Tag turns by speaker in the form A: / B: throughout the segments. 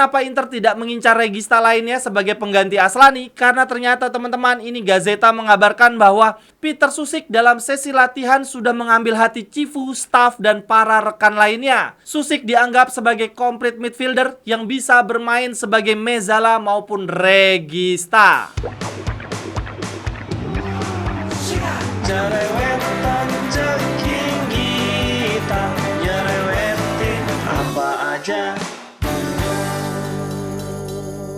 A: Kenapa Inter tidak mengincar regista lainnya sebagai pengganti Aslani? Karena ternyata teman-teman, ini Gazeta mengabarkan bahwa Peter Susik dalam sesi latihan sudah mengambil hati Cifu, staff, dan para rekan lainnya. Susik dianggap sebagai complete midfielder yang bisa bermain sebagai Mezzala maupun regista.
B: Jerewetan ceking kita, nyerewetin apa aja.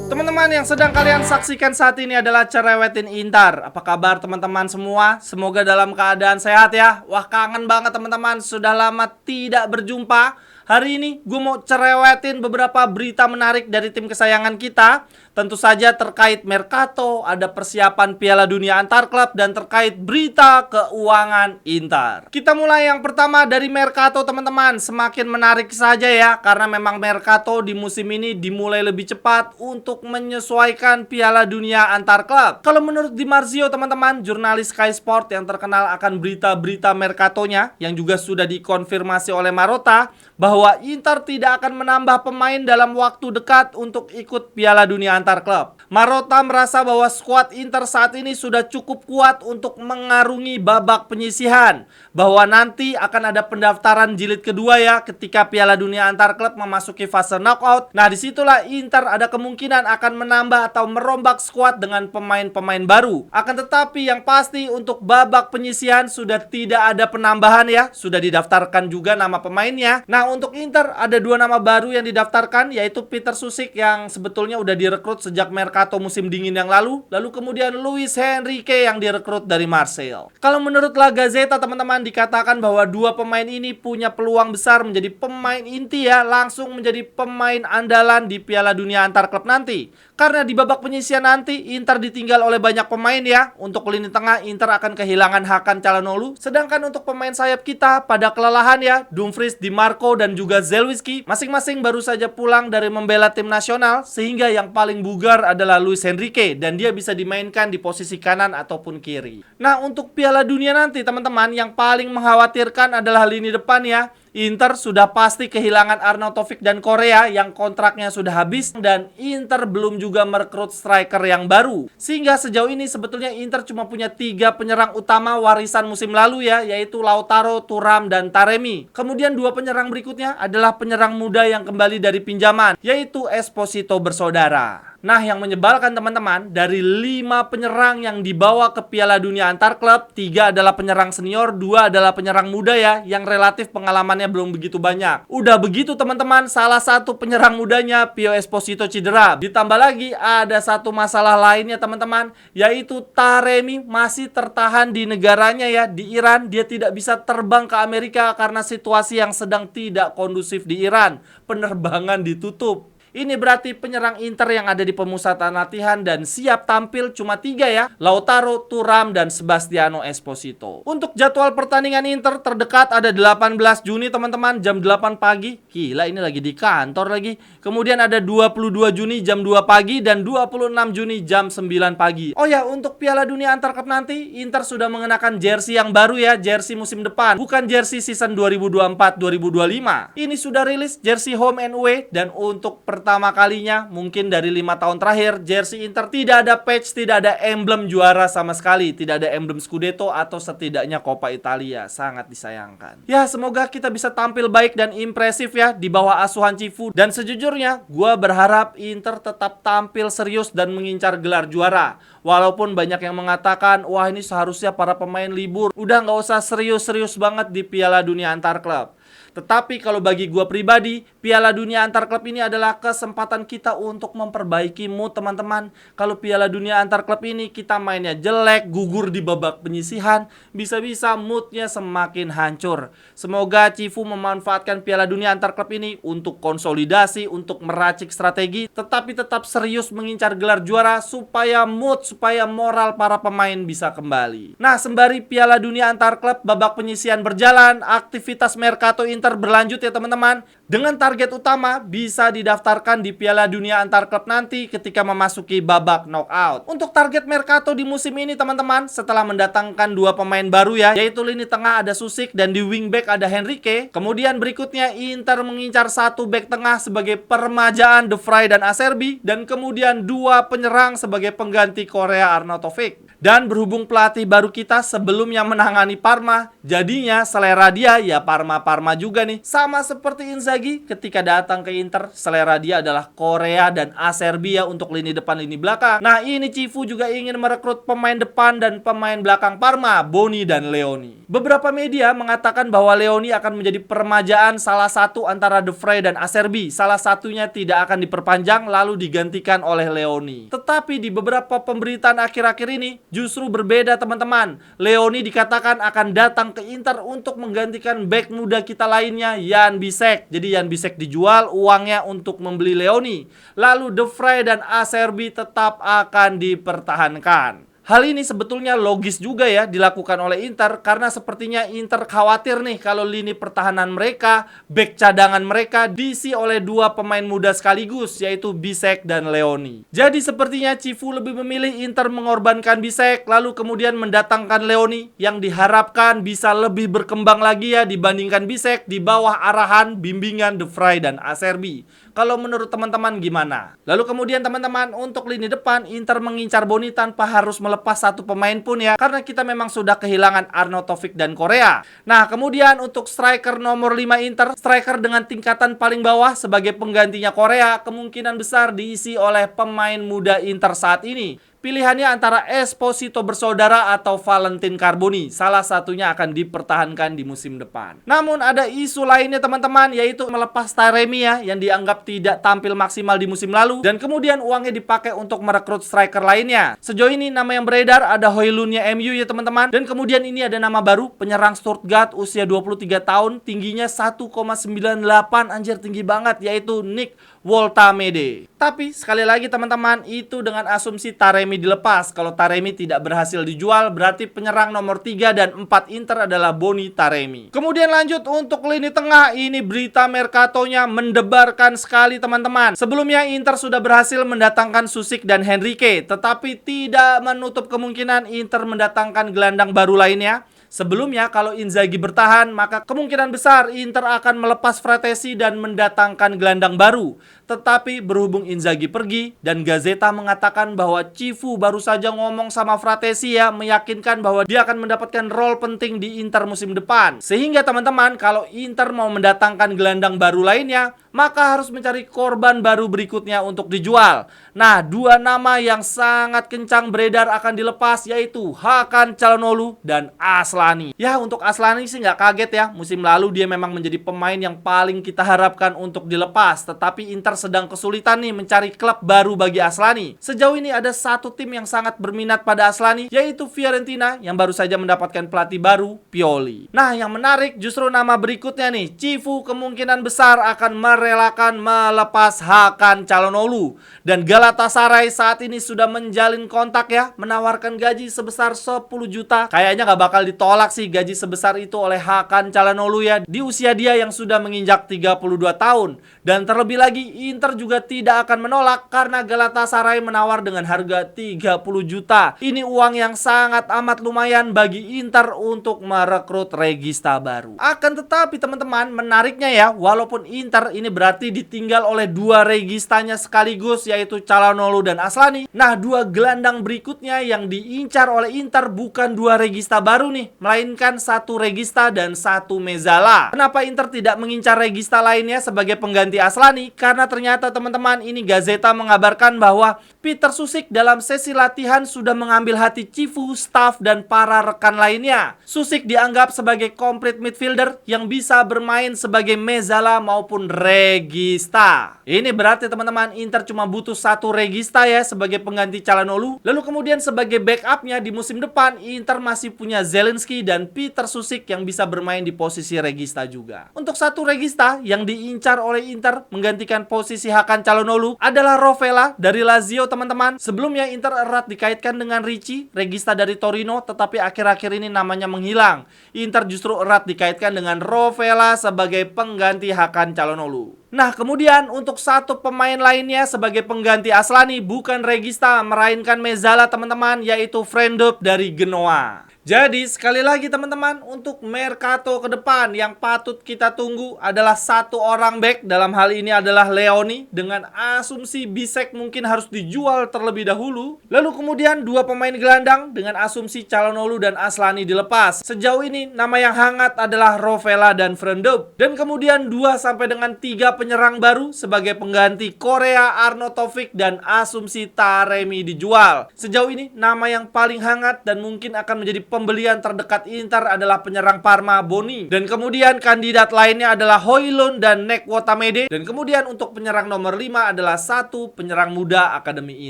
A: Teman-teman, yang sedang kalian saksikan saat ini adalah Cerewetin Inter. Apa kabar teman-teman semua? Semoga dalam keadaan sehat ya. Wah, kangen banget teman-teman, sudah lama tidak berjumpa. Hari ini gue mau cerewetin beberapa berita menarik dari tim kesayangan kita. Tentu saja terkait Mercato, ada persiapan Piala Dunia antar klub, dan terkait berita keuangan Inter. Kita mulai yang pertama dari Mercato teman-teman. Semakin menarik saja ya, karena memang Mercato di musim ini dimulai lebih cepat untuk menyesuaikan Piala Dunia antar klub. Kalau menurut Di Marzio teman-teman, jurnalis Sky Sport yang terkenal akan berita-berita Mercatonya, yang juga sudah dikonfirmasi oleh Marotta, bahwa Inter tidak akan menambah pemain dalam waktu dekat untuk ikut Piala Dunia antar klub. Marotta merasa bahwa skuad Inter saat ini sudah cukup kuat untuk mengarungi babak penyisihan, bahwa nanti akan ada pendaftaran jilid kedua ya ketika Piala Dunia antar klub memasuki fase knockout. Nah, disitulah Inter ada kemungkinan akan menambah atau merombak skuad dengan pemain-pemain baru. Akan tetapi yang pasti untuk babak penyisihan sudah tidak ada penambahan ya, sudah didaftarkan juga nama pemainnya. Nah, untuk Inter ada dua nama baru yang didaftarkan, yaitu Peter Susik yang sebetulnya udah direkrut sejak Mercato musim dingin yang lalu kemudian Luis Henrique yang direkrut dari Marseille. Kalau menurut La Gazzetta teman-teman, dikatakan bahwa dua pemain ini punya peluang besar menjadi pemain inti ya, langsung menjadi pemain andalan di Piala Dunia antar klub nanti. Karena di babak penyisihan nanti Inter ditinggal oleh banyak pemain ya. Untuk lini tengah Inter akan kehilangan Hakan Calhanoglu, sedangkan untuk pemain sayap kita pada kelelahan ya, Dumfries, Di Marco, dan juga Zelewski masing-masing baru saja pulang dari membela tim nasional, sehingga yang paling bugar adalah Luis Henrique dan dia bisa dimainkan di posisi kanan ataupun kiri. Nah, untuk Piala Dunia nanti teman-teman, yang paling mengkhawatirkan adalah lini depan ya. Inter sudah pasti kehilangan Arnautovic dan Korea yang kontraknya sudah habis, dan Inter belum juga merekrut striker yang baru. Sehingga sejauh ini sebetulnya Inter cuma punya 3 penyerang utama warisan musim lalu ya, yaitu Lautaro, Thuram, dan Taremi. Kemudian 2 penyerang berikutnya adalah penyerang muda yang kembali dari pinjaman, yaitu Esposito bersaudara. Nah, yang menyebalkan teman-teman, dari 5 penyerang yang dibawa ke Piala Dunia antar klub, 3 adalah penyerang senior, 2 adalah penyerang muda ya, yang relatif pengalamannya belum begitu banyak. Udah begitu teman-teman, salah satu penyerang mudanya, Pio Esposito, cedera. Ditambah lagi ada satu masalah lainnya teman-teman, yaitu Taremi masih tertahan di negaranya ya, di Iran. Dia tidak bisa terbang ke Amerika karena situasi yang sedang tidak kondusif di Iran. Penerbangan ditutup. Ini berarti penyerang Inter yang ada di pemusatan latihan dan siap tampil cuma 3 ya, Lautaro, Thuram, dan Sebastiano Esposito. Untuk jadwal pertandingan Inter terdekat ada 18 Juni teman-teman, jam 8 pagi. Gila, ini lagi di kantor lagi. Kemudian ada 22 Juni jam 2 pagi dan 26 Juni jam 9 pagi. Oh ya, untuk Piala Dunia antar klub nanti Inter sudah mengenakan jersey yang baru ya, jersey musim depan, bukan jersey season 2024-2025. Ini sudah rilis jersey home and away, dan untuk pertama kalinya mungkin dari 5 tahun terakhir jersey Inter tidak ada patch, tidak ada emblem juara sama sekali, tidak ada emblem Scudetto atau setidaknya Coppa Italia. Sangat disayangkan. Ya, semoga kita bisa tampil baik dan impresif ya di bawah asuhan Cifu. Dan sejujurnya gue berharap Inter tetap tampil serius dan mengincar gelar juara. Walaupun banyak yang mengatakan, wah ini seharusnya para pemain libur, udah nggak usah serius-serius banget di Piala Dunia antar klub. Tetapi kalau bagi gue pribadi, Piala Dunia antar klub ini adalah kesempatan kita untuk memperbaiki mood teman-teman. Kalau Piala Dunia antar klub ini kita mainnya jelek, gugur di babak penyisihan, bisa-bisa moodnya semakin hancur. Semoga Cifu memanfaatkan Piala Dunia antar klub ini untuk konsolidasi, untuk meracik strategi, tetapi tetap serius mengincar gelar juara supaya mood, supaya moral para pemain bisa kembali. Nah, sembari Piala Dunia antar klub babak penyisihan berjalan, aktivitas Mercato Inter Inter berlanjut ya teman-teman, dengan target utama bisa didaftarkan di Piala Dunia antar klub nanti ketika memasuki babak knockout. Untuk target Mercato di musim ini teman-teman, setelah mendatangkan 2 pemain baru ya, yaitu lini tengah ada Susic dan di wingback ada Henrique. Kemudian berikutnya Inter mengincar 1 back tengah sebagai permajaan De Vrij dan Acerbi, dan kemudian 2 penyerang sebagai pengganti Korea Arnautovic. Dan berhubung pelatih baru kita sebelumnya menangani Parma, jadinya selera dia ya Parma-Parma juga nih. Sama seperti Inzaghi ketika datang ke Inter, selera dia adalah Korea dan Acerbi ya untuk lini depan lini belakang. Nah ini Cifu juga ingin merekrut pemain depan dan pemain belakang Parma, Boni dan Leoni. Beberapa media mengatakan bahwa Leoni akan menjadi permajaan salah satu antara De Vrij dan Acerbi. Salah satunya tidak akan diperpanjang lalu digantikan oleh Leoni. Tetapi di beberapa pemberitaan akhir-akhir ini justru berbeda teman-teman. Leoni dikatakan akan datang ke Inter untuk menggantikan bek muda kita lainnya, Jan Bisek. Jadi Jan Bisek dijual, uangnya untuk membeli Leoni. Lalu De Vrij dan Acerbi tetap akan dipertahankan. Hal ini sebetulnya logis juga ya dilakukan oleh Inter, karena sepertinya Inter khawatir nih kalau lini pertahanan mereka, bek cadangan mereka diisi oleh 2 pemain muda sekaligus, yaitu Bisek dan Leoni. Jadi sepertinya Cifu lebih memilih Inter mengorbankan Bisek lalu kemudian mendatangkan Leoni yang diharapkan bisa lebih berkembang lagi ya dibandingkan Bisek di bawah arahan bimbingan De Vrij dan Acerbi. Kalau menurut teman-teman gimana? Lalu kemudian teman-teman untuk lini depan Inter mengincar Boni tanpa harus melepas 1 pemain pun ya, karena kita memang sudah kehilangan Arnautovic dan Korea. Nah kemudian untuk striker nomor 5 Inter, striker dengan tingkatan paling bawah sebagai penggantinya Korea, kemungkinan besar diisi oleh pemain muda Inter saat ini. Pilihannya antara Esposito bersaudara atau Valentin Carboni. Salah satunya akan dipertahankan di musim depan. Namun ada isu lainnya teman-teman, yaitu melepas Taremi ya, yang dianggap tidak tampil maksimal di musim lalu, dan kemudian uangnya dipakai untuk merekrut striker lainnya. Sejauh ini nama yang beredar ada Højlundnya MU ya teman-teman. Dan kemudian ini ada nama baru, penyerang Stuttgart usia 23 tahun, tingginya 1,98, anjir tinggi banget, yaitu Nick Woltamede. Tapi sekali lagi teman-teman, itu dengan asumsi Taremi dilepas. Kalau Taremi tidak berhasil dijual, berarti penyerang nomor 3 dan 4 Inter adalah Boni Taremi. Kemudian lanjut untuk lini tengah, ini berita Mercatonya mendebarkan sekali teman-teman. Sebelumnya Inter sudah berhasil mendatangkan Susic dan Henrique, tetapi tidak menutup kemungkinan Inter mendatangkan gelandang baru lainnya. Sebelumnya kalau Inzaghi bertahan, maka kemungkinan besar Inter akan melepas Fratesi dan mendatangkan gelandang baru. Tetapi berhubung Inzaghi pergi dan Gazzetta mengatakan bahwa Cifu baru saja ngomong sama Fratesi ya, meyakinkan bahwa dia akan mendapatkan role penting di Inter musim depan. Sehingga teman-teman, kalau Inter mau mendatangkan gelandang baru lainnya, maka harus mencari korban baru berikutnya untuk dijual. Nah, 2 nama yang sangat kencang beredar akan dilepas, yaitu Hakan Çalhanoğlu dan Aslani. Ya, untuk Aslani sih nggak kaget ya. Musim lalu dia memang menjadi pemain yang paling kita harapkan untuk dilepas. Tetapi Inter sedang kesulitan nih mencari klub baru bagi Aslani. Sejauh ini ada 1 tim yang sangat berminat pada Aslani, yaitu Fiorentina yang baru saja mendapatkan pelatih baru, Pioli. Nah, yang menarik justru nama berikutnya nih. Cifu kemungkinan besar akan merelakan melepas Hakan Çalhanoğlu. Dan Galatasaray saat ini sudah menjalin kontak ya, menawarkan gaji sebesar 10 juta. Kayaknya nggak bakal ditolak sih gaji sebesar itu oleh Hakan Çalhanoğlu ya, di usia dia yang sudah menginjak 32 tahun. Dan terlebih lagi Inter juga tidak akan menolak karena Galatasaray menawar dengan harga 30 juta. Ini uang yang sangat amat lumayan bagi Inter untuk merekrut regista baru. Akan tetapi teman-teman, menariknya ya, walaupun Inter ini berarti ditinggal oleh 2 registanya sekaligus, yaitu Çalhanoğlu dan Aslani. Nah, 2 gelandang berikutnya yang diincar oleh Inter bukan 2 regista baru nih, melainkan 1 regista dan 1 Mezzala. Kenapa Inter tidak mengincar regista lainnya sebagai pengganti Aslani? Karena ternyata teman-teman, ini Gazzetta mengabarkan bahwa Peter Susic dalam sesi latihan sudah mengambil hati Cifu, staff, dan para rekan lainnya. Susic dianggap sebagai complete midfielder yang bisa bermain sebagai Mezzala maupun regista. Ini berarti teman-teman, Inter cuma butuh 1 regista ya sebagai pengganti Çalhanoğlu. Lalu kemudian sebagai backupnya di musim depan, Inter masih punya Zelinski dan Peter Susic yang bisa bermain di posisi regista juga. Untuk 1 regista yang diincar oleh Inter menggantikan posisi Hakan Çalhanoğlu adalah Rovella dari Lazio teman-teman. Sebelumnya Inter erat dikaitkan dengan Ricci, regista dari Torino, tetapi akhir-akhir ini namanya menghilang. Inter justru erat dikaitkan dengan Rovella sebagai pengganti Hakan Calhanoglu. Nah, kemudian untuk satu pemain lainnya sebagai pengganti Aslani bukan regista, melainkan Mezzala teman-teman, yaitu Friendop dari Genoa. Jadi sekali lagi teman-teman, untuk Mercato ke depan yang patut kita tunggu adalah satu orang back, dalam hal ini adalah Leoni, dengan asumsi Bisek mungkin harus dijual terlebih dahulu. Lalu kemudian dua pemain gelandang dengan asumsi Calhanoglu dan Aslani dilepas. Sejauh ini nama yang hangat adalah Rovella dan Friendop. Dan kemudian 2 sampai dengan 3 penyerang baru sebagai pengganti Korea, Arnautovic dan asumsi Taremi dijual. Sejauh ini nama yang paling hangat dan mungkin akan menjadi pembelian terdekat Inter adalah penyerang Parma Boni. Dan kemudian kandidat lainnya adalah Højlund dan Nek Wotamede. Dan kemudian untuk penyerang nomor 5 adalah satu penyerang muda Akademi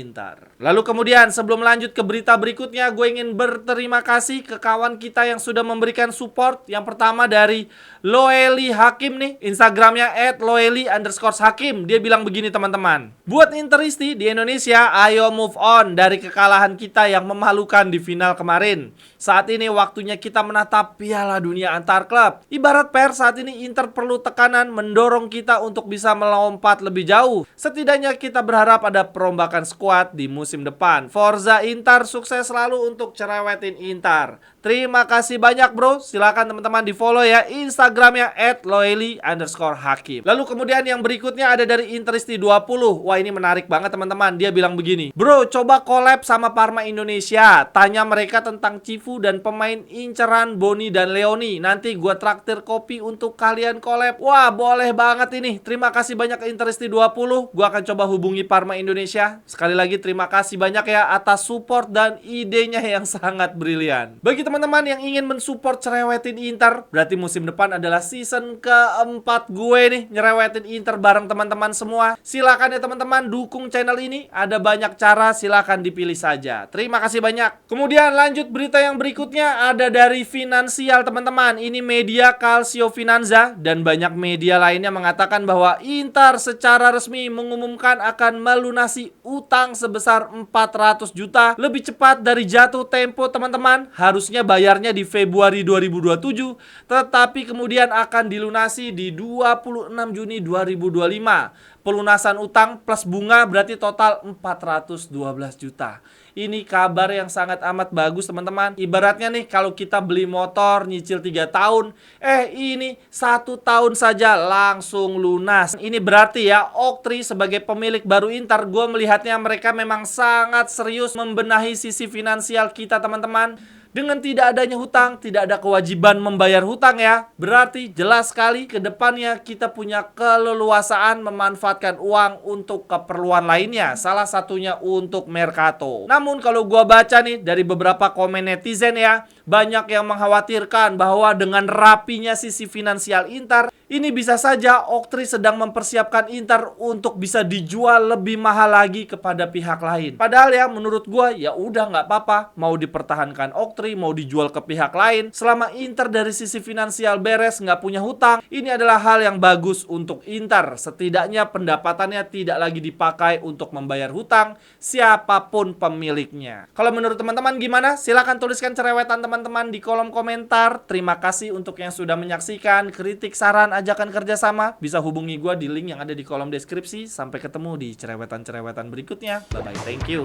A: Inter. Lalu kemudian sebelum lanjut ke berita berikutnya, gue ingin berterima kasih ke kawan kita yang sudah memberikan support. Yang pertama dari Loeli Hakim nih, Instagramnya @loeli_hakim. Dia bilang begini teman-teman, buat Interisti di Indonesia, ayo move on dari kekalahan kita yang memalukan di final kemarin. Saat ini waktunya kita menatap Piala Dunia antar klub. Ibarat pers, saat ini Inter perlu tekanan mendorong kita untuk bisa melompat lebih jauh. Setidaknya kita berharap ada perombakan skuad di musim depan. Forza Inter, sukses selalu untuk cerewetin Inter. Terima kasih banyak bro. Silakan teman-teman di follow ya Instagramnya @loeli_hakim. Lalu kemudian yang berikutnya ada dari Interisti 20. Wah, ini menarik banget teman-teman. Dia bilang begini, bro coba collab sama Parma Indonesia. Tanya mereka tentang Cifu dan pemain inceran Boni dan Leoni. Nanti gua traktir kopi untuk kalian collab. Wah, boleh banget ini. Terima kasih banyak ke Interisti 20. Gua akan coba hubungi Parma Indonesia. Sekali lagi terima kasih banyak ya atas support dan idenya yang sangat brilian. Bagi teman-teman yang ingin mensupport cerewetin Inter, berarti musim depan adalah season keempat gue nih nyerewetin Inter bareng teman-teman semua. Silakan ya teman-teman dukung channel ini. Ada banyak cara, silakan dipilih saja. Terima kasih banyak. Kemudian lanjut berita yang berikutnya ada dari Finansial teman-teman. Ini media Calcio Finanza dan banyak media lainnya mengatakan bahwa Inter secara resmi mengumumkan akan melunasi utang sebesar 400 juta lebih cepat dari jatuh tempo teman-teman. Harusnya bayarnya di Februari 2027, tetapi kemudian akan dilunasi di 26 Juni 2025. Pelunasan utang plus bunga berarti total 412 juta. Ini kabar yang sangat amat bagus teman-teman. Ibaratnya nih kalau kita beli motor nyicil 3 tahun, ini 1 tahun saja langsung lunas. Ini berarti ya Oktri sebagai pemilik baru Inter, gue melihatnya mereka memang sangat serius membenahi sisi finansial kita teman-teman. Dengan tidak adanya hutang, tidak ada kewajiban membayar hutang ya. Berarti jelas sekali ke depannya kita punya keleluasaan memanfaatkan uang untuk keperluan lainnya. Salah satunya untuk Mercato. Namun kalau gua baca nih dari beberapa komen netizen ya, banyak yang mengkhawatirkan bahwa dengan rapinya sisi finansial Inter, ini bisa saja Oktri sedang mempersiapkan Inter untuk bisa dijual lebih mahal lagi kepada pihak lain. Padahal ya menurut gua ya udah nggak apa-apa, mau dipertahankan Oktri, mau dijual ke pihak lain, selama Inter dari sisi finansial beres, nggak punya hutang, ini adalah hal yang bagus untuk Inter. Setidaknya pendapatannya tidak lagi dipakai untuk membayar hutang siapapun pemiliknya. Kalau menurut teman-teman gimana? Silahkan tuliskan cerewetan teman-teman di kolom komentar. Terima kasih untuk yang sudah menyaksikan. Kritik, saran, ajakan kerjasama bisa hubungi gue di link yang ada di kolom deskripsi. Sampai ketemu di cerewetan-cerewetan berikutnya. Bye bye, thank you.